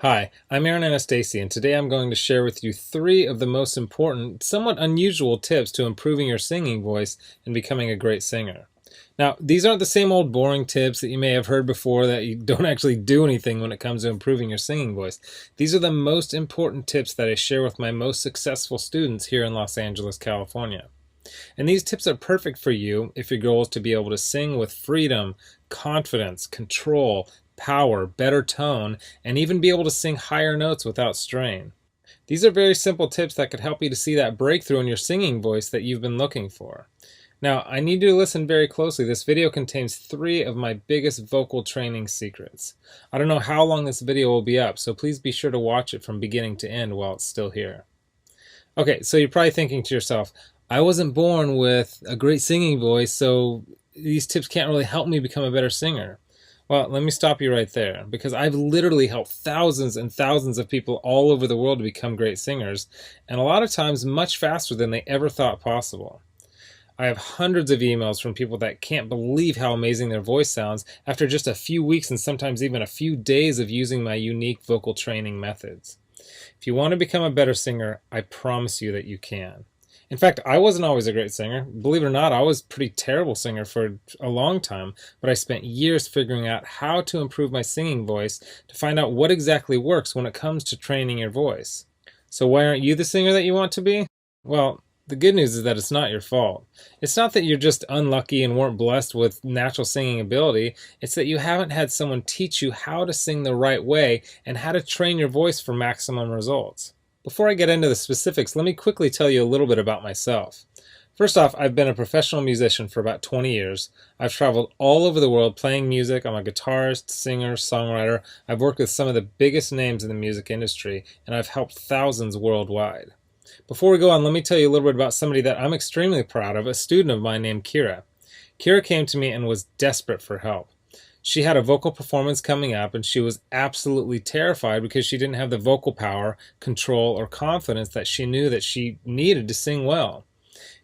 Hi, I'm Aaron Anastasi, and today I'm going to share with you three of the most important, somewhat unusual tips to improving your singing voice and becoming a great singer. Now, these aren't the same old boring tips that you may have heard before that you don't actually do anything when it comes to improving your singing voice. These are the most important tips that I share with my most successful students here in Los Angeles, California. And these tips are perfect for you if your goal is to be able to sing with freedom, confidence, control, power, better tone, and even be able to sing higher notes without strain. These are very simple tips that could help you to see that breakthrough in your singing voice that you've been looking for. Now, I need you to listen very closely. This video contains three of my biggest vocal training secrets. I don't know how long this video will be up, so please be sure to watch it from beginning to end while it's still here. Okay, so you're probably thinking to yourself, I wasn't born with a great singing voice, so these tips can't really help me become a better singer. Well, let me stop you right there, because I've literally helped thousands and thousands of people all over the world to become great singers, and a lot of times much faster than they ever thought possible. I have hundreds of emails from people that can't believe how amazing their voice sounds after just a few weeks and sometimes even a few days of using my unique vocal training methods. If you want to become a better singer, I promise you that you can. In fact, I wasn't always a great singer. Believe it or not, I was a pretty terrible singer for a long time, but I spent years figuring out how to improve my singing voice to find out what exactly works when it comes to training your voice. So why aren't you the singer that you want to be? Well, the good news is that it's not your fault. It's not that you're just unlucky and weren't blessed with natural singing ability. It's that you haven't had someone teach you how to sing the right way and how to train your voice for maximum results. Before I get into the specifics, let me quickly tell you a little bit about myself. First off, I've been a professional musician for about 20 years. I've traveled all over the world playing music. I'm a guitarist, singer, songwriter. I've worked with some of the biggest names in the music industry, and I've helped thousands worldwide. Before we go on, let me tell you a little bit about somebody that I'm extremely proud of, a student of mine named Kira. Kira came to me and was desperate for help. She had a vocal performance coming up and she was absolutely terrified because she didn't have the vocal power, control, or confidence that she knew that she needed to sing well.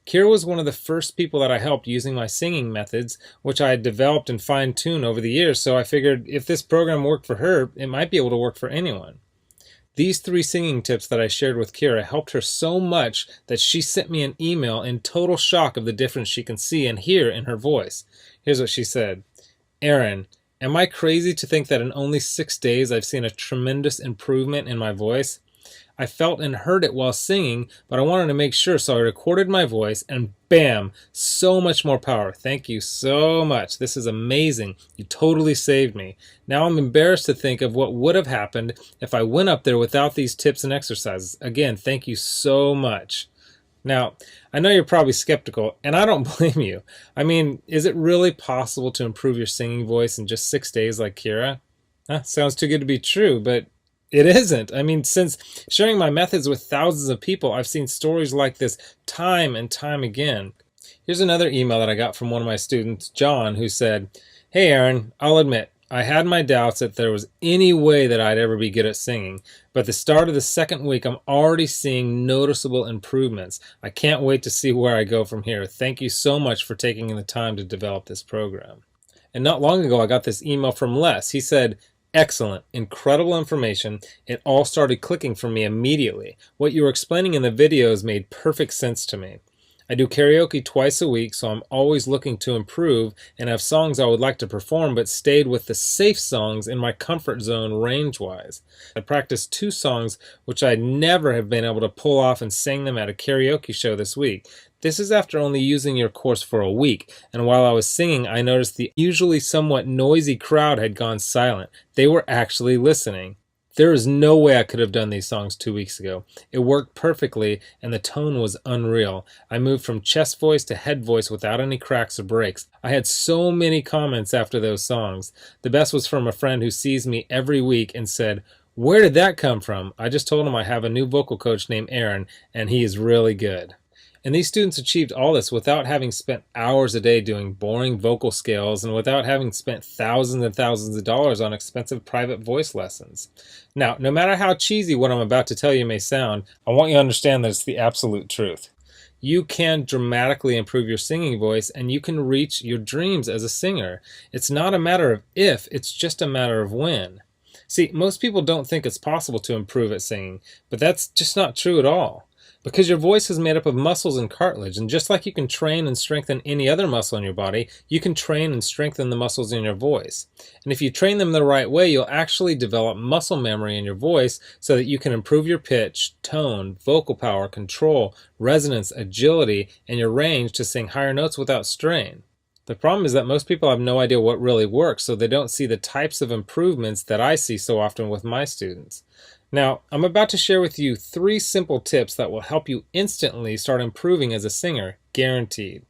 Kira was one of the first people that I helped using my singing methods, which I had developed and fine-tuned over the years, so I figured if this program worked for her, it might be able to work for anyone. These three singing tips that I shared with Kira helped her so much that she sent me an email in total shock of the difference she can see and hear in her voice. Here's what she said. Aaron, am I crazy to think that in only 6 days I've seen a tremendous improvement in my voice? I felt and heard it while singing, but I wanted to make sure, so I recorded my voice and bam, so much more power. Thank you so much. This is amazing. You totally saved me. Now I'm embarrassed to think of what would have happened if I went up there without these tips and exercises. Again, thank you so much. Now, I know you're probably skeptical, and I don't blame you. I mean, is it really possible to improve your singing voice in just 6 days like Kira? Sounds too good to be true, but it isn't. I mean, since sharing my methods with thousands of people, I've seen stories like this time and time again. Here's another email that I got from one of my students, John, who said, Hey Aaron, I'll admit, I had my doubts that there was any way that I'd ever be good at singing, but at the start of the second week, I'm already seeing noticeable improvements. I can't wait to see where I go from here. Thank you so much for taking the time to develop this program. And not long ago, I got this email from Les. He said, Excellent, incredible information. It all started clicking for me immediately. What you were explaining in the videos made perfect sense to me. I do karaoke twice a week, so I'm always looking to improve and have songs I would like to perform, but stayed with the safe songs in my comfort zone range-wise. I practiced 2 songs which I'd never have been able to pull off and sang them at a karaoke show this week. This is after only using your course for a week, and while I was singing, I noticed the usually somewhat noisy crowd had gone silent. They were actually listening. There is no way I could have done these songs 2 weeks ago. It worked perfectly, and the tone was unreal. I moved from chest voice to head voice without any cracks or breaks. I had so many comments after those songs. The best was from a friend who sees me every week and said, Where did that come from? I just told him I have a new vocal coach named Aaron, and he is really good. And these students achieved all this without having spent hours a day doing boring vocal scales and without having spent thousands and thousands of dollars on expensive private voice lessons. Now, no matter how cheesy what I'm about to tell you may sound, I want you to understand that it's the absolute truth. You can dramatically improve your singing voice and you can reach your dreams as a singer. It's not a matter of if, it's just a matter of when. See, most people don't think it's possible to improve at singing, but that's just not true at all. Because your voice is made up of muscles and cartilage, and just like you can train and strengthen any other muscle in your body, you can train and strengthen the muscles in your voice. And if you train them the right way, you'll actually develop muscle memory in your voice so that you can improve your pitch, tone, vocal power, control, resonance, agility, and your range to sing higher notes without strain. The problem is that most people have no idea what really works, so they don't see the types of improvements that I see so often with my students. Now, I'm about to share with you 3 simple tips that will help you instantly start improving as a singer, guaranteed.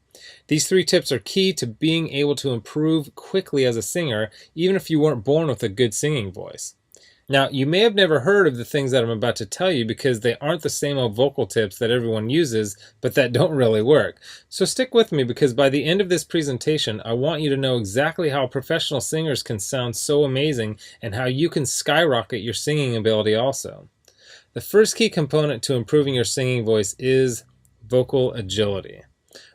These 3 tips are key to being able to improve quickly as a singer, even if you weren't born with a good singing voice. Now, you may have never heard of the things that I'm about to tell you because they aren't the same old vocal tips that everyone uses, but that don't really work. So stick with me because by the end of this presentation, I want you to know exactly how professional singers can sound so amazing and how you can skyrocket your singing ability also. The first key component to improving your singing voice is vocal agility.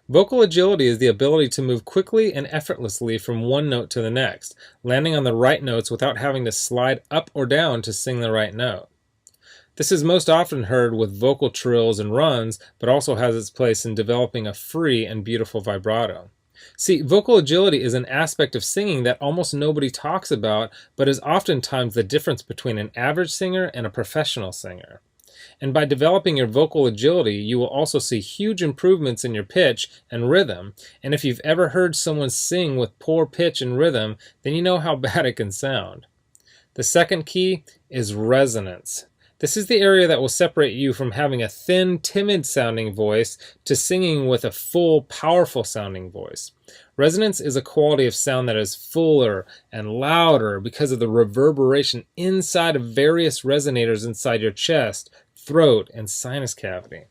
Vocal agility is the ability to move quickly and effortlessly from one note to the next, landing on the right notes without having to slide up or down to sing the right note. This is most often heard with vocal trills and runs, but also has its place in developing a free and beautiful vibrato. See, vocal agility is an aspect of singing that almost nobody talks about, but is oftentimes the difference between an average singer and a professional singer. And by developing your vocal agility, you will also see huge improvements in your pitch and rhythm. And if you've ever heard someone sing with poor pitch and rhythm, then you know how bad it can sound. The second key is resonance. This is the area that will separate you from having a thin, timid sounding voice to singing with a full, powerful sounding voice. Resonance is a quality of sound that is fuller and louder because of the reverberation inside of various resonators inside your chest, throat, and sinus cavity.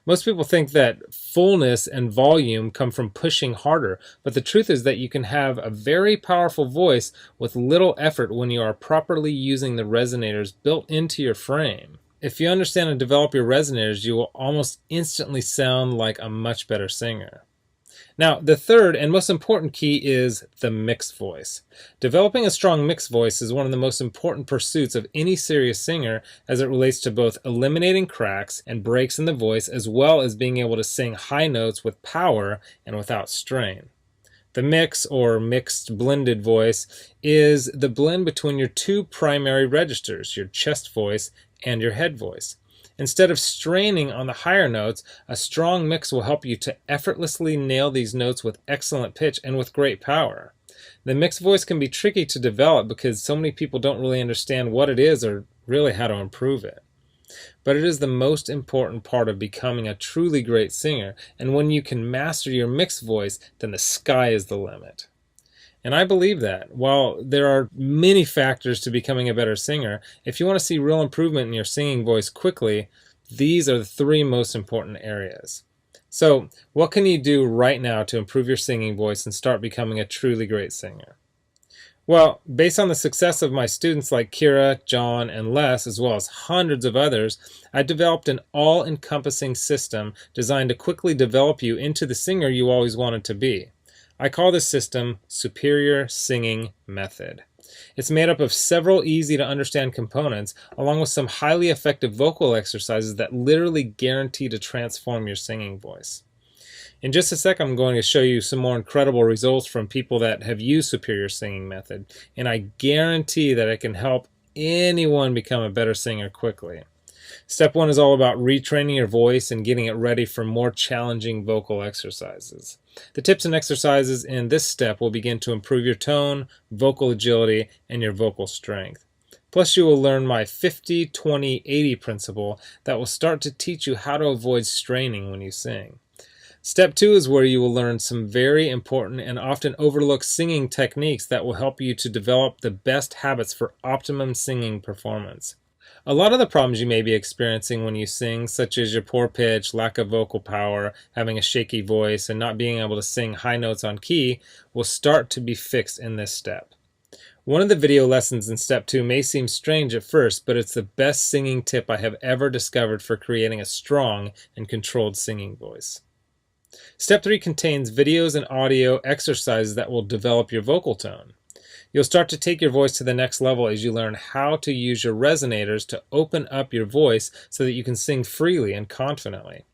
Most people think that fullness and volume come from pushing harder, but the truth is that you can have a very powerful voice with little effort when you are properly using the resonators built into your frame. If you understand and develop your resonators, you will almost instantly sound like a much better singer. Now, the third and most important key is the mixed voice. Developing a strong mixed voice is one of the most important pursuits of any serious singer as it relates to both eliminating cracks and breaks in the voice as well as being able to sing high notes with power and without strain. The mix, or mixed blended voice, is the blend between your 2 primary registers, your chest voice and your head voice. Instead of straining on the higher notes, a strong mix will help you to effortlessly nail these notes with excellent pitch and with great power. The mixed voice can be tricky to develop because so many people don't really understand what it is or really how to improve it. But it is the most important part of becoming a truly great singer, and when you can master your mixed voice, then the sky is the limit. And I believe that. While there are many factors to becoming a better singer, if you want to see real improvement in your singing voice quickly, these are the 3 most important areas. So, what can you do right now to improve your singing voice and start becoming a truly great singer? Well, based on the success of my students like Kira, John, and Les, as well as hundreds of others, I developed an all-encompassing system designed to quickly develop you into the singer you always wanted to be. I call this system Superior Singing Method. It's made up of several easy-to-understand components, along with some highly effective vocal exercises that literally guarantee to transform your singing voice. In just a sec, I'm going to show you some more incredible results from people that have used Superior Singing Method, and I guarantee that it can help anyone become a better singer quickly. Step 1 is all about retraining your voice and getting it ready for more challenging vocal exercises. The tips and exercises in this step will begin to improve your tone, vocal agility, and your vocal strength. Plus, you will learn my 50-20-80 principle that will start to teach you how to avoid straining when you sing. Step 2 is where you will learn some very important and often overlooked singing techniques that will help you to develop the best habits for optimum singing performance. A lot of the problems you may be experiencing when you sing, such as your poor pitch, lack of vocal power, having a shaky voice, and not being able to sing high notes on key, will start to be fixed in this step. One of the video lessons in Step 2 may seem strange at first, but it's the best singing tip I have ever discovered for creating a strong and controlled singing voice. Step 3 contains videos and audio exercises that will develop your vocal tone. You'll start to take your voice to the next level as you learn how to use your resonators to open up your voice so that you can sing freely and confidently.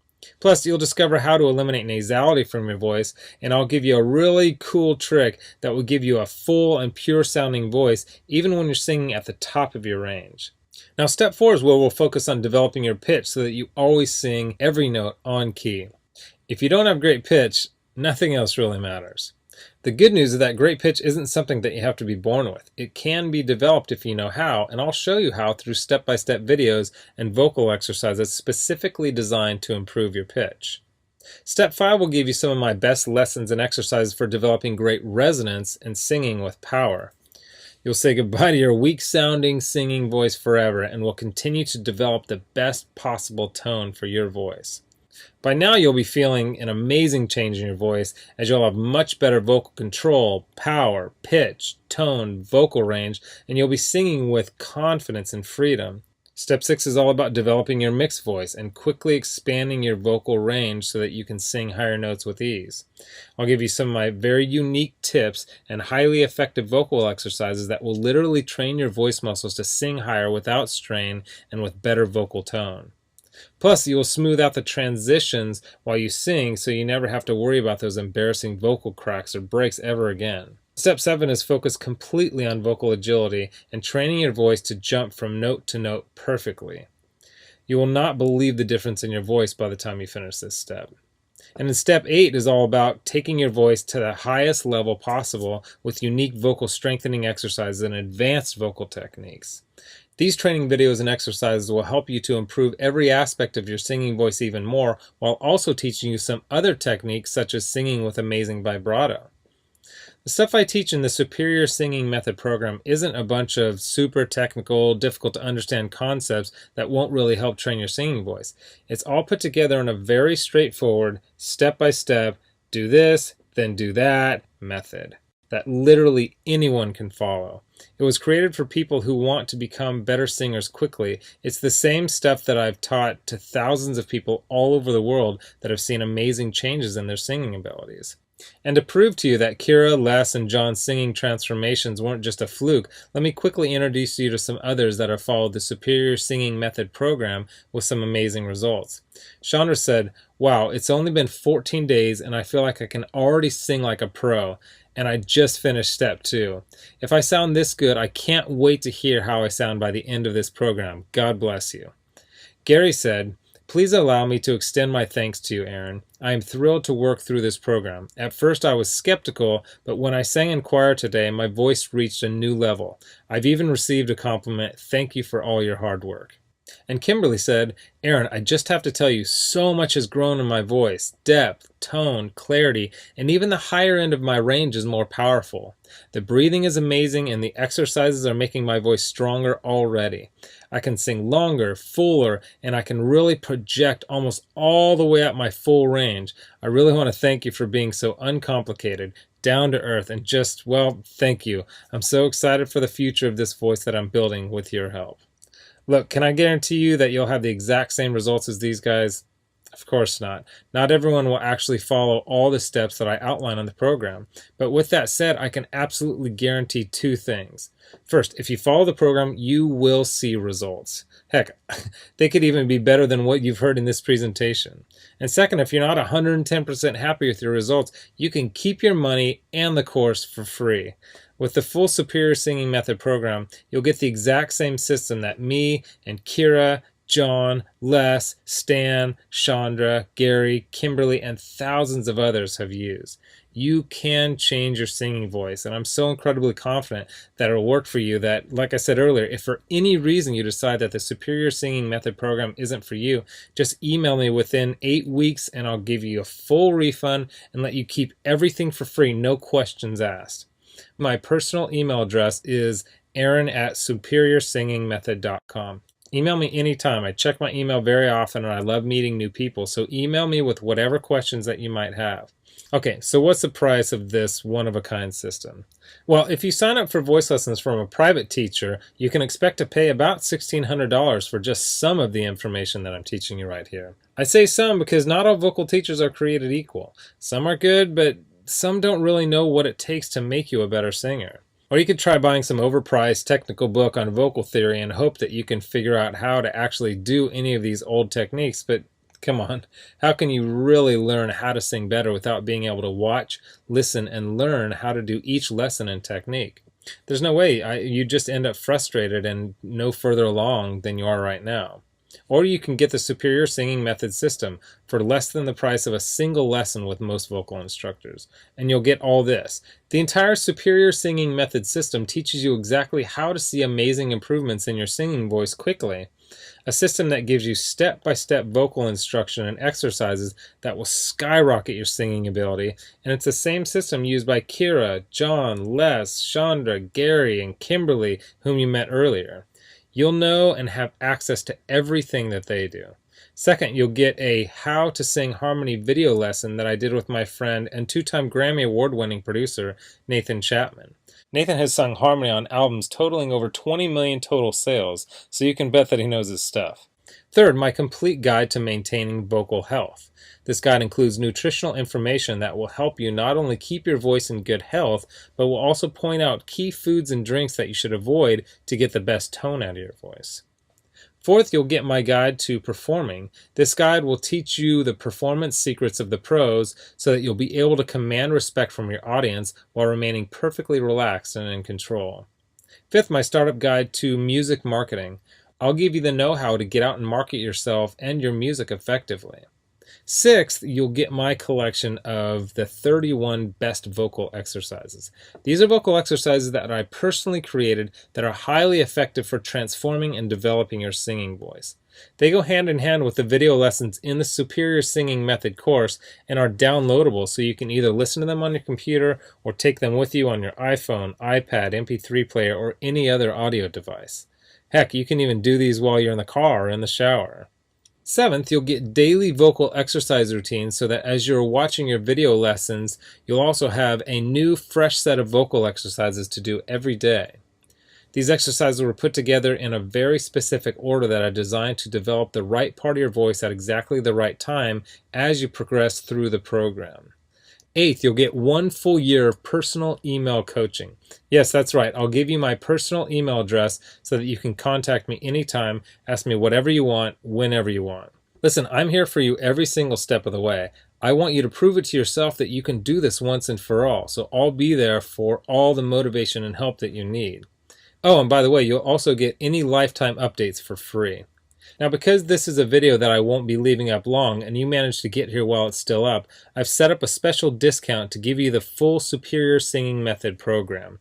Plus, you'll discover how to eliminate nasality from your voice, and I'll give you a really cool trick that will give you a full and pure sounding voice even when you're singing at the top of your range. Now, step 4 is where we'll focus on developing your pitch so that you always sing every note on key. If you don't have great pitch, nothing else really matters. The good news is that great pitch isn't something that you have to be born with. It can be developed if you know how, and I'll show you how through step-by-step videos and vocal exercises specifically designed to improve your pitch. Step 5 will give you some of my best lessons and exercises for developing great resonance and singing with power. You'll say goodbye to your weak-sounding singing voice forever and will continue to develop the best possible tone for your voice. By now you'll be feeling an amazing change in your voice as you'll have much better vocal control, power, pitch, tone, vocal range, and you'll be singing with confidence and freedom. Step 6 is all about developing your mixed voice and quickly expanding your vocal range so that you can sing higher notes with ease. I'll give you some of my very unique tips and highly effective vocal exercises that will literally train your voice muscles to sing higher without strain and with better vocal tone. Plus, you will smooth out the transitions while you sing so you never have to worry about those embarrassing vocal cracks or breaks ever again. Step 7 is focused completely on vocal agility and training your voice to jump from note to note perfectly. You will not believe the difference in your voice by the time you finish this step. And then step 8 is all about taking your voice to the highest level possible with unique vocal strengthening exercises and advanced vocal techniques. These training videos and exercises will help you to improve every aspect of your singing voice even more, while also teaching you some other techniques such as singing with amazing vibrato. The stuff I teach in the Superior Singing Method program isn't a bunch of super technical, difficult to understand concepts that won't really help train your singing voice. It's all put together in a very straightforward, step-by-step, do this, then do that method that literally anyone can follow. It was created for people who want to become better singers quickly. It's the same stuff that I've taught to thousands of people all over the world that have seen amazing changes in their singing abilities. And to prove to you that Kira, Les, and John's singing transformations weren't just a fluke, let me quickly introduce you to some others that have followed the Superior Singing Method program with some amazing results. Chandra said, "Wow, it's only been 14 days and I feel like I can already sing like a pro. And I just finished step 2. If I sound this good, I can't wait to hear how I sound by the end of this program. God bless you." Gary said, "Please allow me to extend my thanks to you, Aaron. I am thrilled to work through this program. At first I was skeptical, but when I sang in choir today, my voice reached a new level. I've even received a compliment. Thank you for all your hard work." And Kimberly said, "Aaron, I just have to tell you, so much has grown in my voice. Depth, tone, clarity, and even the higher end of my range is more powerful. The breathing is amazing and the exercises are making my voice stronger already. I can sing longer, fuller, and I can really project almost all the way up my full range. I really want to thank you for being so uncomplicated, down to earth, and just, well, thank you. I'm so excited for the future of this voice that I'm building with your help." Look, can I guarantee you that you'll have the exact same results as these guys? Of course not. Not everyone will actually follow all the steps that I outline on the program. But with that said, I can absolutely guarantee 2 things. First, if you follow the program, you will see results. Heck, they could even be better than what you've heard in this presentation. And second, if you're not 110% happy with your results, you can keep your money and the course for free. With the full Superior Singing Method program, you'll get the exact same system that me and Kira, John, Les, Stan, Chandra, Gary, Kimberly, and thousands of others have used. You can change your singing voice, and I'm so incredibly confident that it'll work for you that, like I said earlier, if for any reason you decide that the Superior Singing Method program isn't for you, just email me within 8 weeks and I'll give you a full refund and let you keep everything for free, no questions asked. My personal email address is aaron@superiorsingingmethod.com. Email me anytime. I check my email very often and I love meeting new people, so email me with whatever questions that you might have. Okay, so what's the price of this one-of-a-kind system? Well, if you sign up for voice lessons from a private teacher, you can expect to pay about $1,600 for just some of the information that I'm teaching you right here. I say some because not all vocal teachers are created equal. Some are good, but some don't really know what it takes to make you a better singer. Or you could try buying some overpriced technical book on vocal theory and hope that you can figure out how to actually do any of these old techniques. But come on, how can you really learn how to sing better without being able to watch, listen, and learn how to do each lesson and technique? There's no way. You just end up frustrated and no further along than you are right now. Or you can get the Superior Singing Method system for less than the price of a single lesson with most vocal instructors. And you'll get all this. The entire Superior Singing Method system teaches you exactly how to see amazing improvements in your singing voice quickly. A system that gives you step-by-step vocal instruction and exercises that will skyrocket your singing ability. And it's the same system used by Kira, John, Les, Chandra, Gary, and Kimberly, whom you met earlier. You'll know and have access to everything that they do. Second, you'll get a How to Sing Harmony video lesson that I did with my friend and two-time Grammy Award-winning producer, Nathan Chapman. Nathan has sung harmony on albums totaling over 20 million total sales, so you can bet that he knows his stuff. Third, my complete guide to maintaining vocal health. This guide includes nutritional information that will help you not only keep your voice in good health, but will also point out key foods and drinks that you should avoid to get the best tone out of your voice. Fourth, you'll get my guide to performing. This guide will teach you the performance secrets of the pros so that you'll be able to command respect from your audience while remaining perfectly relaxed and in control. Fifth, my startup guide to music marketing. I'll give you the know-how to get out and market yourself and your music effectively. Sixth, you'll get my collection of the 31 best vocal exercises. These are vocal exercises that I personally created that are highly effective for transforming and developing your singing voice. They go hand in hand with the video lessons in the Superior Singing Method course and are downloadable, so you can either listen to them on your computer or take them with you on your iPhone, iPad, MP3 player, or any other audio device. Heck, you can even do these while you're in the car or in the shower. Seventh, you'll get daily vocal exercise routines so that as you're watching your video lessons, you'll also have a new, fresh set of vocal exercises to do every day. These exercises were put together in a very specific order that I designed to develop the right part of your voice at exactly the right time as you progress through the program. Eighth, you'll get 1 full year of personal email coaching. Yes, that's right. I'll give you my personal email address so that you can contact me anytime, ask me whatever you want, whenever you want. Listen, I'm here for you every single step of the way. I want you to prove it to yourself that you can do this once and for all, so I'll be there for all the motivation and help that you need. Oh, and by the way, you'll also get any lifetime updates for free. Now, because this is a video that I won't be leaving up long and you managed to get here while it's still up, I've set up a special discount to give you the full Superior Singing Method program.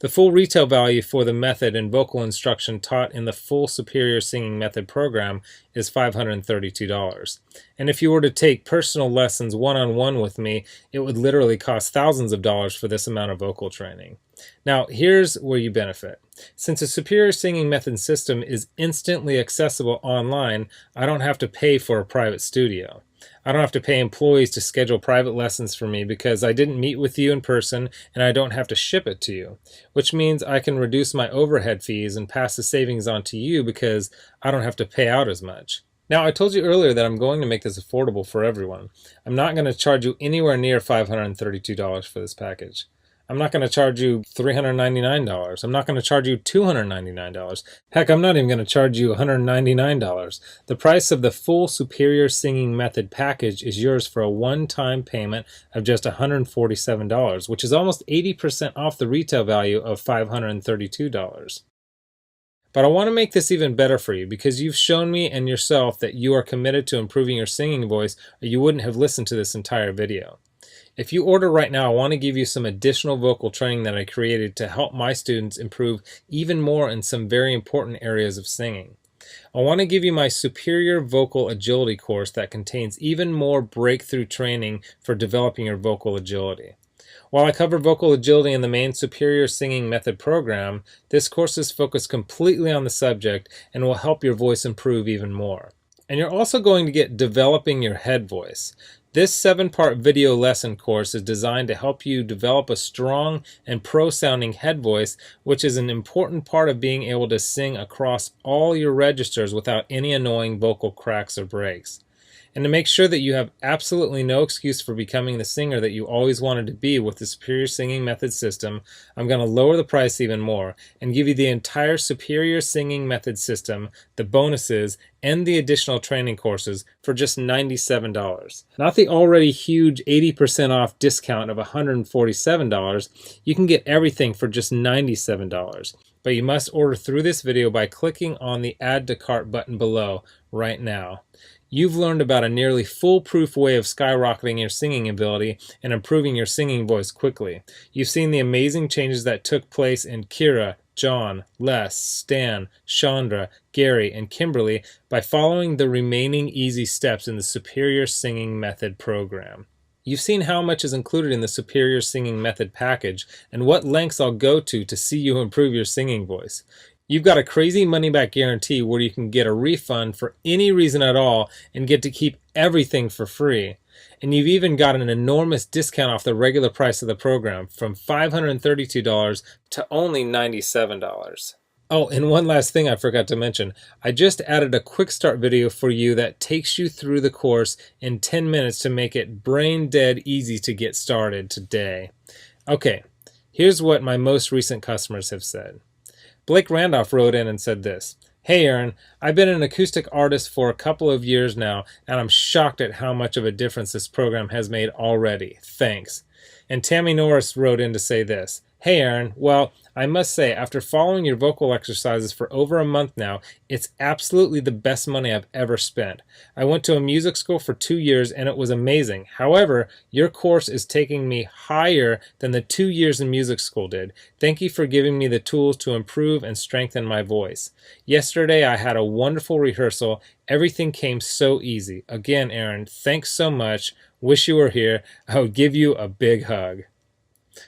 The full retail value for the method and vocal instruction taught in the full Superior Singing Method program is $532. And if you were to take personal lessons one-on-one with me, it would literally cost thousands of dollars for this amount of vocal training. Now, here's where you benefit. Since the Superior Singing Method system is instantly accessible online, I don't have to pay for a private studio. I don't have to pay employees to schedule private lessons for me because I didn't meet with you in person, and I don't have to ship it to you, which means I can reduce my overhead fees and pass the savings on to you because I don't have to pay out as much. Now, I told you earlier that I'm going to make this affordable for everyone. I'm not going to charge you anywhere near $532 for this package. I'm not going to charge you $399. I'm not going to charge you $299. Heck, I'm not even going to charge you $199. The price of the full Superior Singing Method package is yours for a one-time payment of just $147, which is almost 80% off the retail value of $532. But I want to make this even better for you because you've shown me and yourself that you are committed to improving your singing voice, or you wouldn't have listened to this entire video. If you order right now, I want to give you some additional vocal training that I created to help my students improve even more in some very important areas of singing. I want to give you my Superior Vocal Agility course that contains even more breakthrough training for developing your vocal agility. While I cover vocal agility in the main Superior Singing Method program, this course is focused completely on the subject and will help your voice improve even more. And you're also going to get Developing Your Head Voice. This 7-part video lesson course is designed to help you develop a strong and pro-sounding head voice, which is an important part of being able to sing across all your registers without any annoying vocal cracks or breaks. And to make sure that you have absolutely no excuse for becoming the singer that you always wanted to be with the Superior Singing Method system, I'm going to lower the price even more and give you the entire Superior Singing Method system, the bonuses, and the additional training courses for just $97. Not the already huge 80% off discount of $147. You can get everything for just $97. But you must order through this video by clicking on the Add to Cart button below right now. You've learned about a nearly foolproof way of skyrocketing your singing ability and improving your singing voice quickly. You've seen the amazing changes that took place in Kira, John, Les, Stan, Chandra, Gary, and Kimberly by following the remaining easy steps in the Superior Singing Method program. You've seen how much is included in the Superior Singing Method package and what lengths I'll go to see you improve your singing voice. You've got a crazy money-back guarantee where you can get a refund for any reason at all and get to keep everything for free. And you've even got an enormous discount off the regular price of the program from $532 to only $97. Oh, and one last thing I forgot to mention. I just added a quick start video for you that takes you through the course in 10 minutes to make it brain dead easy to get started today. Okay, here's what my most recent customers have said. Blake Randolph wrote in and said this: "Hey Aaron, I've been an acoustic artist for a couple of years now, and I'm shocked at how much of a difference this program has made already. Thanks." And Tammy Norris wrote in to say this: "Hey Aaron, well, I must say, after following your vocal exercises for over a month now, it's absolutely the best money I've ever spent. I went to a music school for 2 years and it was amazing. However, your course is taking me higher than the 2 years in music school did. Thank you for giving me the tools to improve and strengthen my voice. Yesterday I had a wonderful rehearsal. Everything came so easy. Again, Aaron, thanks so much. Wish you were here. I would give you a big hug."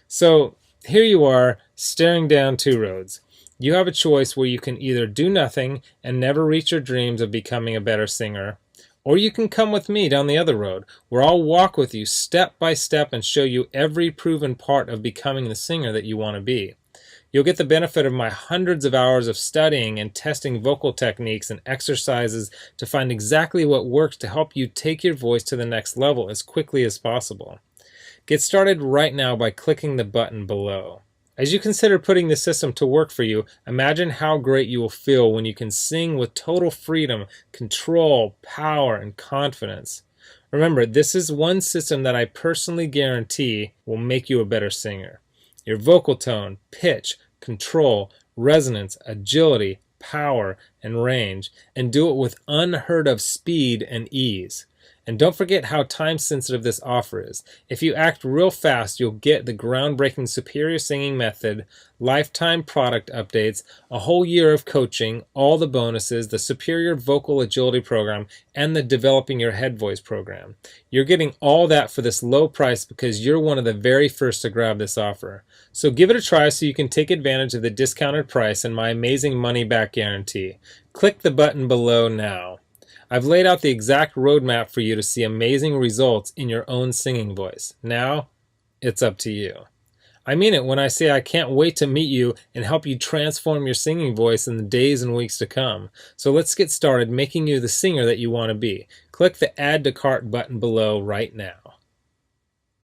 So here you are, staring down two roads. You have a choice where you can either do nothing and never reach your dreams of becoming a better singer, or you can come with me down the other road, where I'll walk with you step by step and show you every proven part of becoming the singer that you want to be. You'll get the benefit of my hundreds of hours of studying and testing vocal techniques and exercises to find exactly what works to help you take your voice to the next level as quickly as possible. Get started right now by clicking the button below. As you consider putting the system to work for you, imagine how great you will feel when you can sing with total freedom, control, power, and confidence. Remember, this is one system that I personally guarantee will make you a better singer. Your vocal tone, pitch, control, resonance, agility, power, and range, and do it with unheard of speed and ease. And don't forget how time-sensitive this offer is. If you act real fast, you'll get the groundbreaking Superior Singing Method, lifetime product updates, a whole year of coaching, all the bonuses, the Superior Vocal Agility Program, and the Developing Your Head Voice program. You're getting all that for this low price because you're one of the very first to grab this offer. So give it a try so you can take advantage of the discounted price and my amazing money-back guarantee. Click the button below now. I've laid out the exact roadmap for you to see amazing results in your own singing voice. Now, it's up to you. I mean it when I say I can't wait to meet you and help you transform your singing voice in the days and weeks to come. So let's get started making you the singer that you want to be. Click the Add to Cart button below right now.